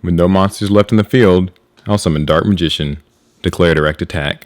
With no monsters left in the field, I'll summon Dark Magician. Declare direct attack.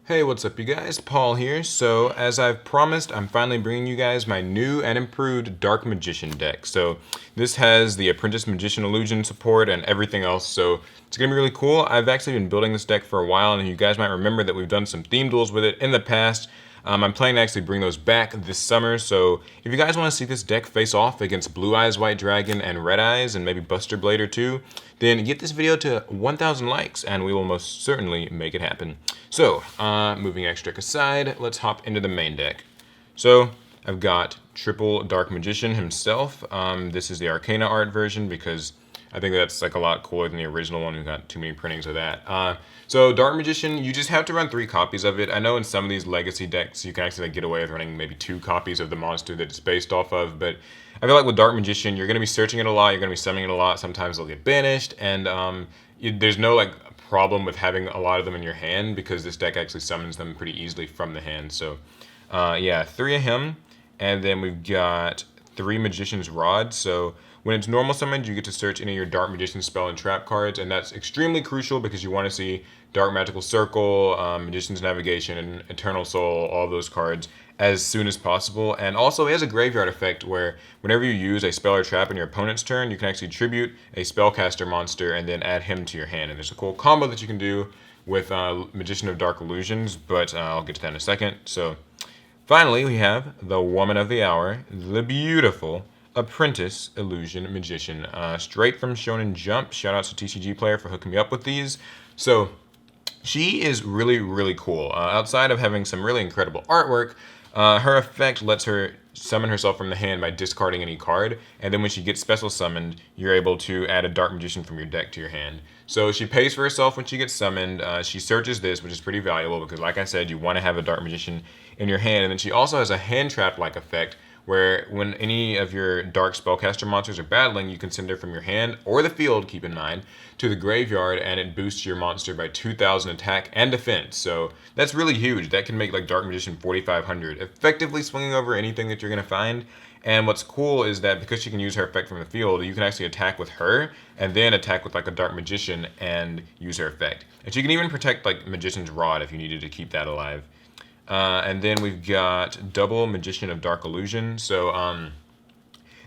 Hey, what's up you guys? Paul here. So, as I've promised, I'm finally bringing you guys my new and improved Dark Magician deck. So, this has the Apprentice Illusion support and everything else, so it's going to be really cool. I've actually been building this deck for a while, and you guys might remember that we've done some theme duels with it in the past. I'm planning to actually bring those back this summer, so if you guys want to see this deck face off against Blue Eyes White Dragon and Red Eyes and maybe Buster Blade or two, then get this video to 1,000 likes and we will most certainly make it happen. So, moving extra deck aside, let's hop into the main deck. So, I've got triple Dark Magician himself. This is the Arcana art version because I think that's like a lot cooler than the original one. We've got too many printings of that. So Dark Magician, you just have to run 3 copies of it. I know in some of these legacy decks you can actually like get away with running maybe 2 copies of the monster that it's based off of, but I feel like with Dark Magician, you're going to be searching it a lot, you're going to be summoning it a lot, sometimes they'll get banished, and there's no like problem with having a lot of them in your hand because this deck actually summons them pretty easily from the hand. So yeah, 3 of him, and then we've got 3 Magician's Rod. So when it's normal summoned, you get to search any of your Dark Magician spell and trap cards, and that's extremely crucial because you want to see Dark Magical Circle, Magician's Navigation, and Eternal Soul, all those cards, as soon as possible. And also, it has a graveyard effect where whenever you use a spell or trap in your opponent's turn, you can actually tribute a spellcaster monster and then add him to your hand. And there's a cool combo that you can do with Magician of Dark Illusions, but I'll get to that in a second. So, finally, we have the woman of the hour, the beautiful Apprentice Illusion Magician, straight from Shonen Jump. Shout out to TCG Player for hooking me up with these. So, she is really, really cool. Outside of having some really incredible artwork, her effect lets her summon herself from the hand by discarding any card, and then when she gets special summoned, you're able to add a Dark Magician from your deck to your hand. So she pays for herself when she gets summoned. She searches this, which is pretty valuable because, like I said, you want to have a Dark Magician in your hand, and then she also has a hand trap-like effect where when any of your dark spellcaster monsters are battling, you can send her from your hand, or the field, keep in mind, to the graveyard, and it boosts your monster by 2,000 attack and defense. So that's really huge. That can make like Dark Magician 4,500, effectively swinging over anything that you're going to find. And what's cool is that because she can use her effect from the field, you can actually attack with her, and then attack with like a Dark Magician and use her effect. And she can even protect like Magician's Rod if you needed to keep that alive. And then we've got double Magician of Dark Illusion. So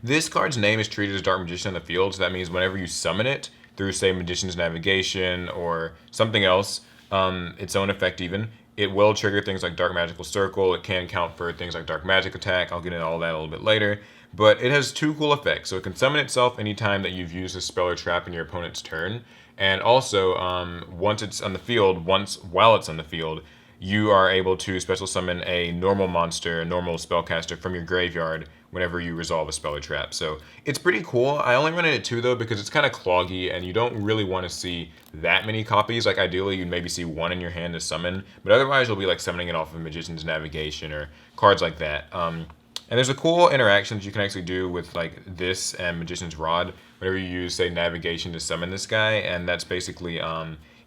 this card's name is treated as Dark Magician on the field, so that means whenever you summon it through, say, Magician's Navigation or something else, its own effect even, it will trigger things like Dark Magical Circle. It can count for things like Dark Magic Attack. I'll get into all that a little bit later. But it has 2 cool effects. So it can summon itself anytime that you've used a spell or trap in your opponent's turn. And also, once it's on the field, while it's on the field, you are able to special summon a normal monster, a normal spellcaster from your graveyard whenever you resolve a spell or trap. So it's pretty cool. I only run it at 2 though because it's kind of cloggy and you don't really want to see that many copies. Like ideally you'd maybe see 1 in your hand to summon, but otherwise you'll be like summoning it off of Magician's Navigation or cards like that. And there's a cool interaction that you can actually do with like this and Magician's Rod whenever you use, say, Navigation to summon this guy, and that's basically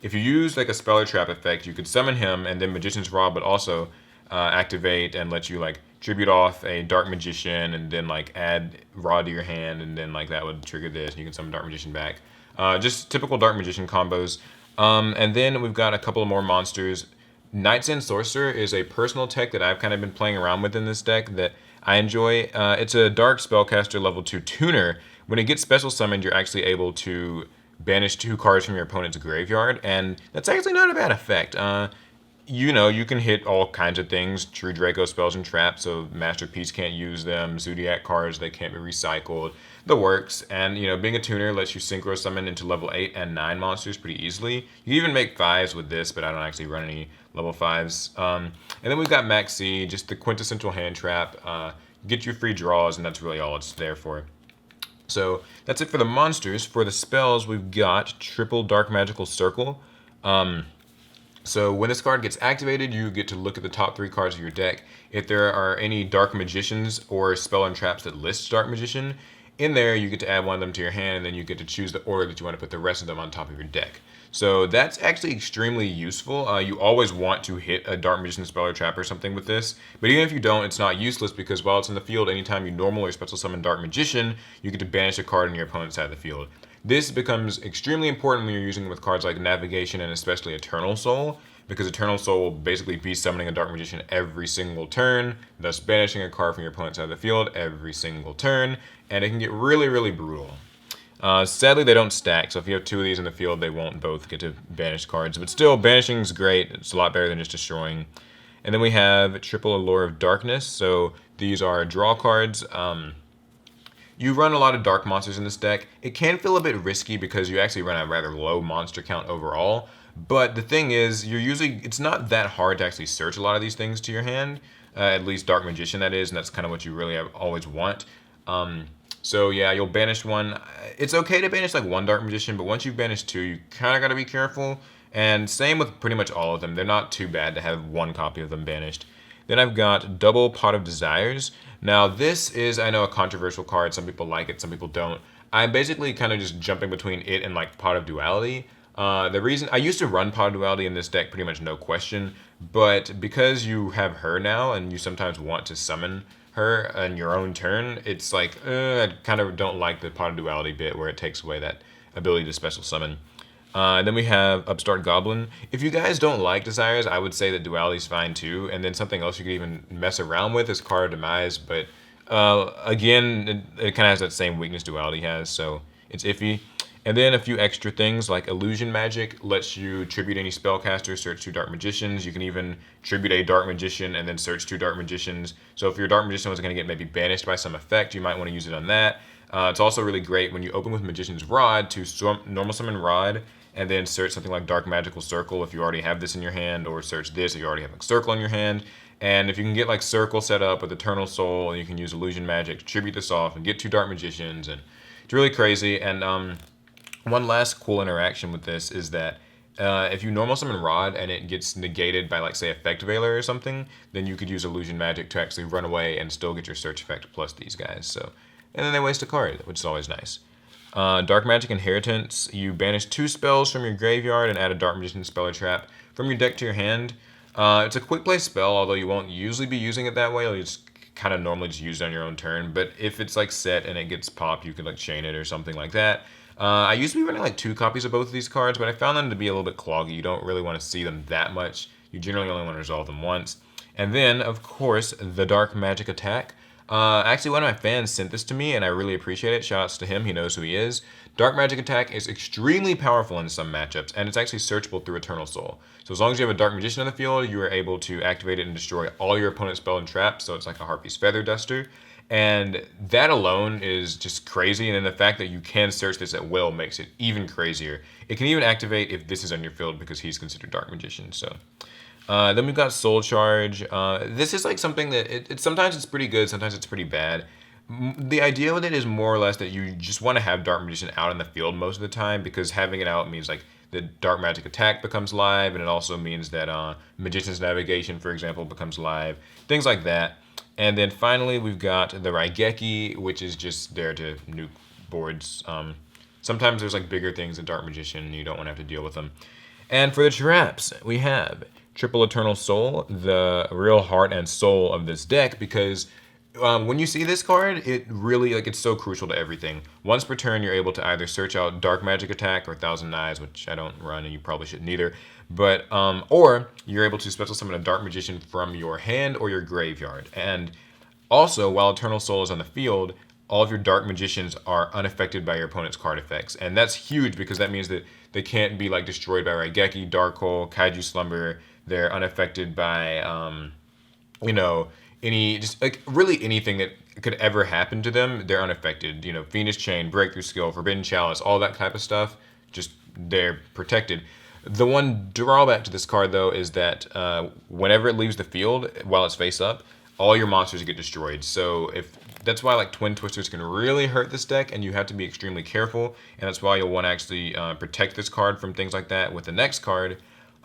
if you use like a spell or trap effect, you could summon him and then Magician's Rod, but also activate and let you like tribute off a Dark Magician and then like add Rod to your hand, and then like that would trigger this and you can summon Dark Magician back. Just typical Dark Magician combos. And then we've got a couple of more monsters. Knight's End Sorcerer is a personal tech that I've kind of been playing around with in this deck that I enjoy. It's a Dark Spellcaster level 2 tuner. When it gets special summoned, you're actually able to banish 2 cards from your opponent's graveyard, and that's actually not a bad effect. You know, you can hit all kinds of things, True Draco spells and traps, so Masterpiece can't use them, Zodiac cards, they can't be recycled, the works. And, you know, being a tuner lets you synchro summon into level 8 and 9 monsters pretty easily. You can even make 5s with this, but I don't actually run any level 5s. And then we've got Maxx, just the quintessential hand trap, get you free draws, and that's really all it's there for. So that's it for the monsters. For the spells, we've got triple Dark Magical Circle. So when this card gets activated, you get to look at the top 3 cards of your deck. If there are any Dark Magicians or spell and traps that list Dark Magician, in there, you get to add one of them to your hand, and then you get to choose the order that you want to put the rest of them on top of your deck. So that's actually extremely useful. You always want to hit a Dark Magician spell or trap or something with this, but even if you don't, it's not useless because while it's in the field, anytime you normal or special summon Dark Magician, you get to banish a card on your opponent's side of the field. This becomes extremely important when you're using it with cards like Navigation and especially Eternal Soul, because Eternal Soul will basically be summoning a Dark Magician every single turn, thus banishing a card from your opponent's side of the field every single turn, and it can get really, really brutal. Sadly, they don't stack, so if you have two of these in the field, they won't both get to banish cards. But still, banishing is great. It's a lot better than just destroying. And then we have triple Allure of Darkness. So these are draw cards. You run a lot of dark monsters in this deck. It can feel a bit risky because you actually run a rather low monster count overall. But the thing is, it's not that hard to actually search a lot of these things to your hand. At least Dark Magician, that is, and that's kind of what you really always want. So yeah, you'll banish one. It's okay to banish like one Dark Magician, but once you've banished two, you kind of got to be careful. And same with pretty much all of them. They're not too bad to have one copy of them banished. Then I've got double Pot of Desires. Now this is, I know, a controversial card. Some people like it, some people don't. I'm basically kind of just jumping between it and like Pot of Duality. The reason I used to run Pot of Duality in this deck, pretty much no question, but because you have her now and you sometimes want to summon her on your own turn, it's like, I kind of don't like the Pot of Duality bit where it takes away that ability to special summon. Then we have Upstart Goblin. If you guys don't like Desires, I would say that Duality's fine too, and then something else you could even mess around with is Card of Demise, but again, it kind of has that same weakness Duality has, so it's iffy. And then a few extra things like Illusion Magic lets you tribute any spellcaster, search two Dark Magicians. You can even tribute a Dark Magician and then search two Dark Magicians. So if your Dark Magician was going to get maybe banished by some effect, you might want to use it on that. It's also really great when you open with Magician's Rod to normal summon Rod and then search something like Dark Magical Circle if you already have this in your hand, or search this if you already have a Circle in your hand. And if you can get like Circle set up with Eternal Soul, and you can use Illusion Magic to tribute this off and get two Dark Magicians, and it's really crazy. And one last cool interaction with this is that if you normal summon Rod and it gets negated by, like, say, Effect Veiler or something, then you could use Illusion Magic to actually run away and still get your search effect plus these guys. So, and then they waste a card, which is always nice. Dark Magic Inheritance. You banish two spells from your graveyard and add a Dark Magician spell or trap from your deck to your hand. It's a quick play spell, although you won't usually be using it that way. You'll just kind of normally just use it on your own turn. But if it's like set and it gets popped, you could like chain it or something like that. I used to be running like two copies of both of these cards, but I found them to be a little bit cloggy. You don't really want to see them that much. You generally only want to resolve them once. And then, of course, the Dark Magic Attack. Actually, one of my fans sent this to me, and I really appreciate it. Shoutouts to him. He knows who he is. Dark Magic Attack is extremely powerful in some matchups, and it's actually searchable through Eternal Soul. So as long as you have a Dark Magician on the field, you are able to activate it and destroy all your opponent's spell and traps, so it's like a Harpy's Feather Duster. And that alone is just crazy, and then the fact that you can search this at will makes it even crazier. It can even activate if this is on your field because he's considered Dark Magician. So then we've got Soul Charge. This is like something that sometimes it's pretty good, sometimes it's pretty bad. The idea with it is more or less that you just want to have Dark Magician out in the field most of the time, because having it out means like the Dark Magic Attack becomes live, and it also means that Magician's Navigation, for example, becomes live. Things like that. And then finally, we've got the Raigeki, which is just there to nuke boards. Sometimes there's like bigger things in Dark Magician, and you don't want to have to deal with them. And for the traps, we have Triple Eternal Soul, the real heart and soul of this deck, because when you see this card, it really, like, it's so crucial to everything. Once per turn, you're able to either search out Dark Magic Attack or Thousand Knives, which I don't run, and you probably shouldn't either. But, or you're able to special summon a Dark Magician from your hand or your graveyard. And also, while Eternal Soul is on the field, all of your Dark Magicians are unaffected by your opponent's card effects. And that's huge, because that means that they can't be, like, destroyed by Raigeki, Dark Hole, Kaiju Slumber. They're unaffected by, just like really anything that could ever happen to them. They're unaffected. Fiendish Chain, Breakthrough Skill, Forbidden Chalice, all that type of stuff. Just they're protected. The one drawback to this card, though, is that whenever it leaves the field while it's face up, all your monsters get destroyed. So that's why like Twin Twisters can really hurt this deck, and you have to be extremely careful. And that's why you'll want to actually protect this card from things like that with the next card.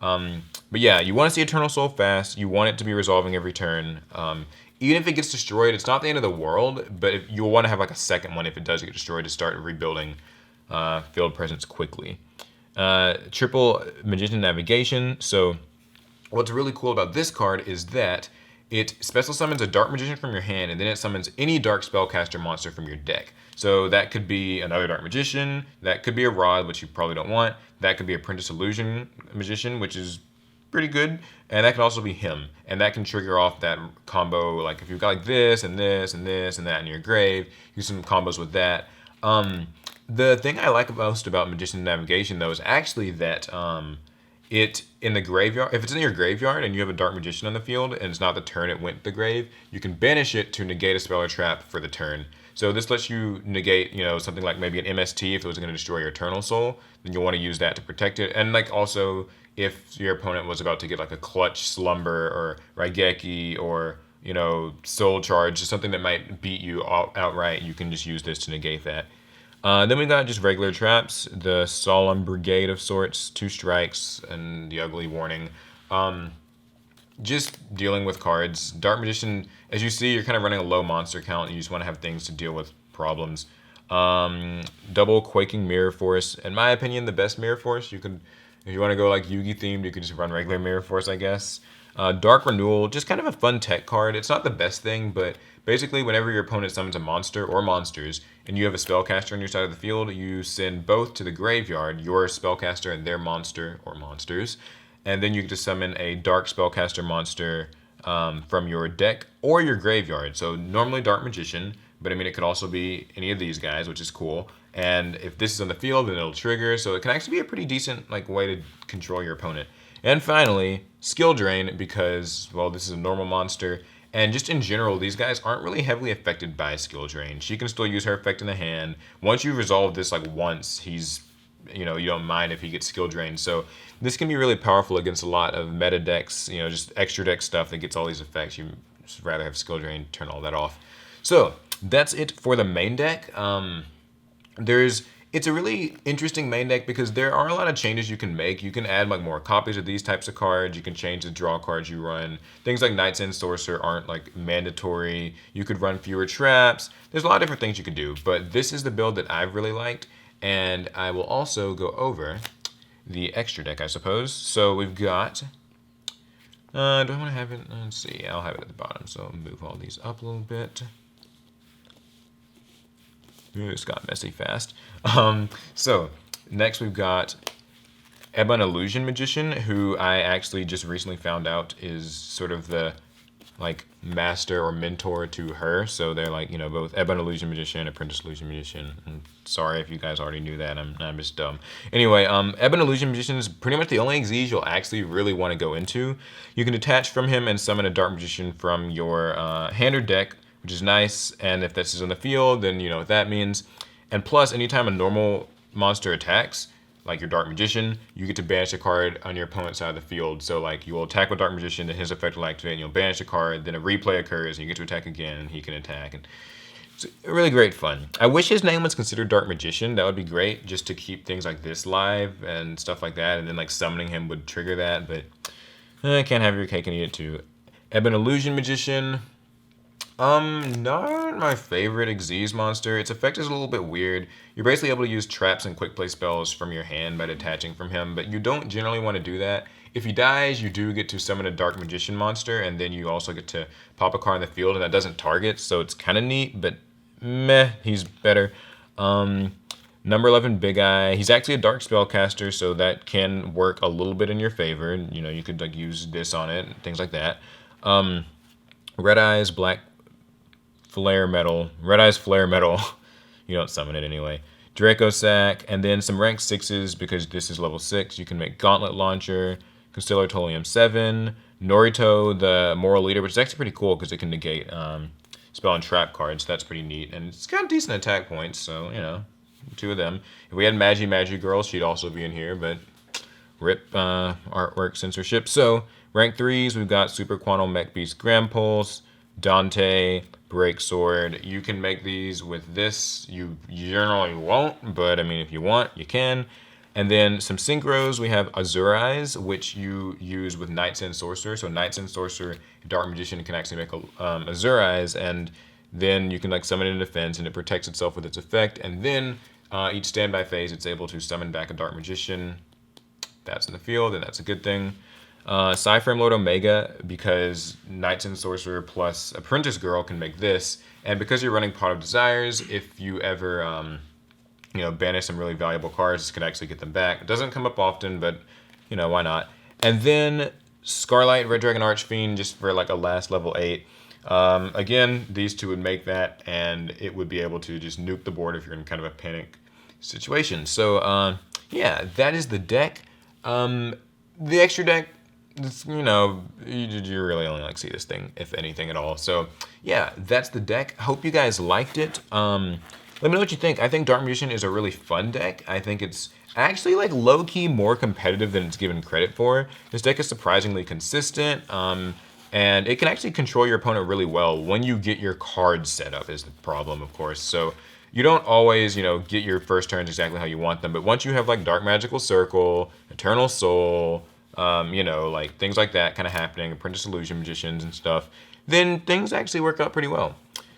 But yeah, you want to see Eternal Soul fast. You want it to be resolving every turn. even if it gets destroyed, it's not the end of the world, but you'll want to have like a second one if it does get destroyed to start rebuilding field presence quickly. Triple Magician Navigation. So what's really cool about this card is that it special summons a Dark Magician from your hand, and then it summons any Dark Spellcaster monster from your deck. So that could be another Dark Magician, that could be a Rod, which you probably don't want, that could be Apprentice Illusion Magician, which is pretty good, and that can also be him, and that can trigger off that combo, like if you've got like this, and this, and this, and that in your grave, use some combos with that. The thing I like most about Magician Navigation, though, is actually that it in the graveyard, if it's in your graveyard and you have a Dark Magician on the field and it's not the turn it went to the grave, you can banish it to negate a spell or trap for the turn. So this lets you negate, something like maybe an MST if it was going to destroy your Eternal Soul, then you'll want to use that to protect it. And like also, if your opponent was about to get like a Clutch Slumber or Raigeki or, Soul Charge, something that might beat you outright, you can just use this to negate that. Then we got just regular traps, the Solemn Brigade of sorts, 2 strikes, and the Ugly Warning. Just dealing with cards. Dark Magician, as you see, you're kind of running a low monster count, and you just want to have things to deal with problems. Double Quaking Mirror Force. In my opinion, the best Mirror Force. You could, if you want to go like Yugi themed, you could just run regular Mirror Force, I guess. Dark Renewal, just kind of a fun tech card. It's not the best thing, but basically whenever your opponent summons a monster or monsters, and you have a spellcaster on your side of the field, you send both to the graveyard, your spellcaster and their monster or monsters, and then you get to summon a dark spellcaster monster from your deck or your graveyard. So normally Dark Magician, but I mean it could also be any of these guys, which is cool. And if this is on the field, then it'll trigger. So it can actually be a pretty decent way to control your opponent. And finally, Skill Drain, because, well, this is a normal monster. And just in general, these guys aren't really heavily affected by Skill Drain. She can still use her effect in the hand. Once you resolve this once, he's, you don't mind if he gets Skill Drain. So this can be really powerful against a lot of meta decks, just extra deck stuff that gets all these effects. You just rather have Skill Drain, turn all that off. So that's it for the main deck. It's a really interesting main deck because there are a lot of changes you can make. You can add more copies of these types of cards. You can change the draw cards you run. Things like Knight's End Sorcerer aren't mandatory. You could run fewer traps. There's a lot of different things you could do, but this is the build that I've really liked. And I will also go over the extra deck, I suppose. So we've got, do I want to have it? Let's see, I'll have it at the bottom. So I'll move all these up a little bit. It's got messy fast. So next we've got Ebon Illusion Magician, who I actually just recently found out is sort of the master or mentor to her. So they're both Ebon Illusion Magician, Apprentice Illusion Magician. I'm sorry if you guys already knew that. I'm just dumb. Anyway, Ebon Illusion Magician is pretty much the only Xyz you'll actually really want to go into. You can detach from him and summon a Dark Magician from your hand or deck, which is nice. And if this is on the field, then you know what that means. And plus, anytime a normal monster attacks, like your Dark Magician, you get to banish a card on your opponent's side of the field. So you will attack with Dark Magician, then his effect will activate, and you'll banish a card, then a replay occurs, and you get to attack again, and he can attack. And it's really great fun. I wish his name was considered Dark Magician. That would be great, just to keep things like this live and stuff like that, and then summoning him would trigger that, but I can't have your cake and eat it too. Ebon Illusion Magician. Not my favorite Xyz monster. Its effect is a little bit weird. You're basically able to use traps and quick play spells from your hand by detaching from him, but you don't generally want to do that. If he dies, you do get to summon a Dark Magician monster, and then you also get to pop a card in the field, and that doesn't target, so it's kind of neat, but meh, he's better. Number 11, Big Eye. He's actually a Dark Spellcaster, so that can work a little bit in your favor. You could use this on it, and things like that. Red Eyes, Black Flare Metal. Red Eyes Flare Metal. You don't summon it anyway. Draco Sack, and then some rank 6s because this is level 6. You can make Gauntlet Launcher, Constellar Tolium 7, Norito, the Moral Leader, which is actually pretty cool because it can negate spell and trap cards. That's pretty neat. And it's got decent attack points, so, 2 of them. If we had Magi Girl, she'd also be in here, but rip artwork censorship. So, rank 3s, we've got Super Quantum Mech Beast Grand Pulse, Dante, Break Sword. You can make these with this. You generally won't, but I mean, if you want, you can. And then some synchros, we have Azure Eyes, which you use with Knights and Sorcerer. So Knights and Sorcerer, Dark Magician can actually make Azure Eyes, and then you can like summon it in defense, and it protects itself with its effect. And then each standby phase, it's able to summon back a Dark Magician. That's in the field, and that's a good thing. Cyframe Lord Omega, because Knights and Sorcerer plus Apprentice Girl can make this, and because you're running Pot of Desires, if you ever banish some really valuable cards, this could actually get them back. It doesn't come up often, but why not? And then Scarlight Red Dragon Archfiend, just for like a last level 8. Again, these two would make that, and it would be able to just nuke the board if you're in kind of a panic situation. So yeah, that is the deck. The extra deck, you really only like see this thing, if anything at all. So yeah, that's the deck. Hope you guys liked it. Let me know what you think. I think Dark Magician is a really fun deck. I think it's actually like low-key more competitive than it's given credit for. This deck is surprisingly consistent, and it can actually control your opponent really well when you get your cards set up is the problem, of course. So you don't always, get your first turns exactly how you want them, but once you have like Dark Magical Circle, Eternal Soul, like things like that kind of happening, Apprentice Illusion Magicians and stuff, then things actually work out pretty well.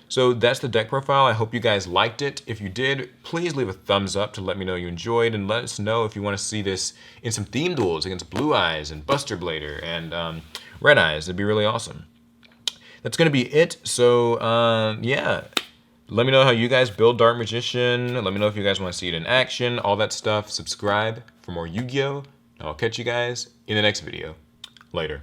So that's the deck profile. I hope you guys liked it. If you did, please leave a thumbs up to let me know you enjoyed, and let us know if you want to see this in some theme duels against Blue Eyes and Buster Blader and Red Eyes. That'd be really awesome. That's going to be it. So yeah, let me know how you guys build Dark Magician. Let me know if you guys want to see it in action, all that stuff. Subscribe for more Yu-Gi-Oh! I'll catch you guys in the next video. Later.